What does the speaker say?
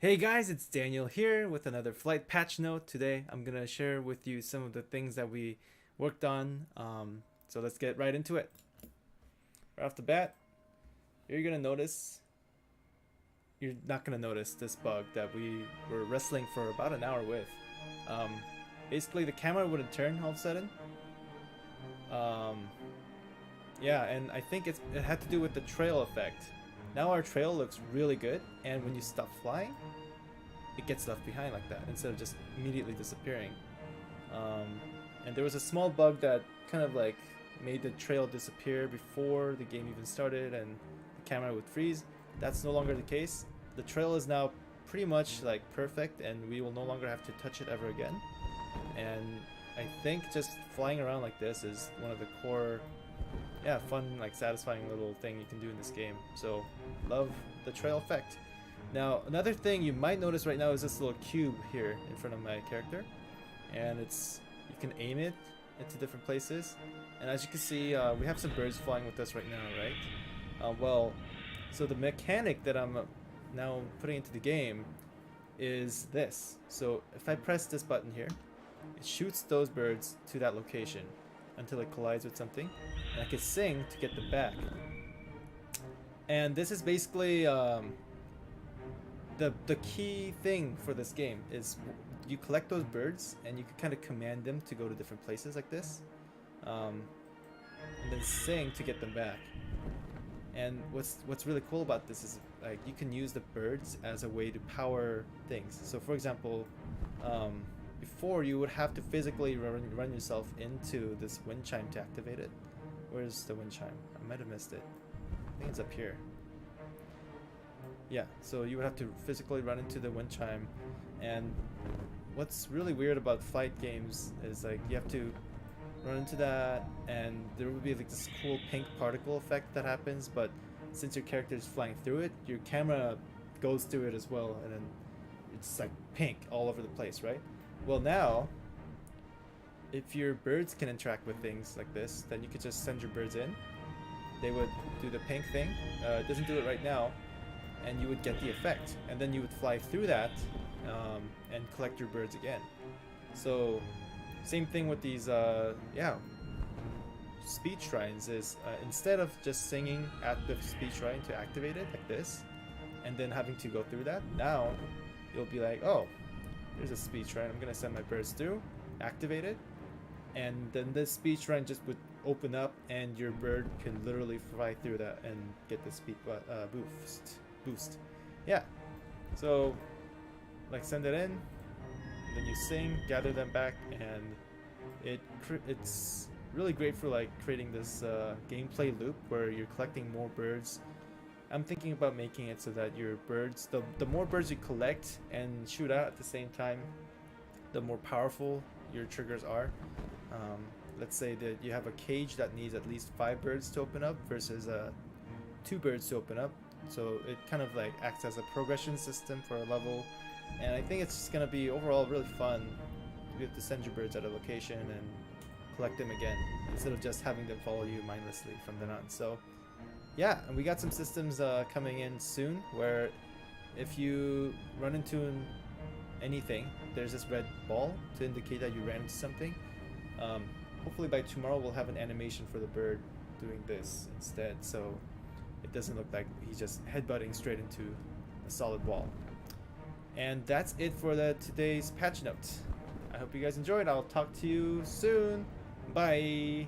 Hey guys, it's Daniel here with another flight patch note. Today I'm gonna share with you some of the things that we worked on. So let's get right into it. Right off the bat, you're gonna notice, you're not gonna notice this bug that we were wrestling for about an hour with. Um, Basically, the camera wouldn't turn all of a sudden. Um, yeah, and I think it had to do with the trail effect. Now our trail looks really good, and when you stop flying, it gets left behind like that instead of just immediately disappearing. Um, and there was a small bug that kind of like made the trail disappear before the game even started, and the camera would freeze. That's no longer the case. The trail is now pretty much like perfect, and we will no longer have to touch it ever again. And I think just flying around like this is one of the core, yeah, fun, like satisfying little thing you can do in this game. So love the trail effect. Now, another thing you might notice right now is this little cube here in front of my character, and you can aim it into different places. And as you can see, we have some birds flying with us right now, right? So the mechanic that I'm now putting into the game is this. So if I press this button here, it shoots those birds to that location until it collides with something, and I can sing to get them back. And this is basically the key thing for this game is you collect those birds and you can kind of command them to go to different places like this, and then sing to get them back. And what's really cool about this is like you can use the birds as a way to power things. So for example, before you would have to physically run yourself into this wind chime to activate it. Where's the wind chime? I might have missed it. I think it's up here. Yeah, so you would have to physically run into the wind chime, and what's really weird about flight games is like you have to run into that, and there will be like this cool pink particle effect that happens, but since your character is flying through it, your camera goes through it as well, and then it's like pink all over the place, right? Well, now if your birds can interact with things like this, then you could just send your birds in. They would do the pink thing. It doesn't do it right now, and you would get the effect, and then you would fly through that, and collect your birds again. So same thing with these speed shrines is instead of just singing at the speed shrine to activate it like this and then having to go through that, now you'll be like, oh, there's a speed shrine, I'm gonna send my birds through, activate it, and then this speed shrine just would open up and your bird can literally fly through that and get the speed boost. Yeah, so like send it in, and then you sing, gather them back, and it's really great for like creating this gameplay loop where you're collecting more birds. I'm thinking about making it so that your birds, the more birds you collect and shoot out at the same time, the more powerful your triggers are. Let's say that you have a cage that needs at least 5 birds to open up versus 2 birds to open up. So it kind of like acts as a progression system for a level, and I think it's just gonna be overall really fun. You have to send your birds at a location and collect them again instead of just having them follow you mindlessly from then on. So yeah, and we got some systems coming in soon where if you run into anything, there's this red ball to indicate that you ran into something. Hopefully by tomorrow we'll have an animation for the bird doing this instead, so it doesn't look like he's just headbutting straight into a solid wall. And that's it for today's patch note. I hope you guys enjoyed. I'll talk to you soon. Bye.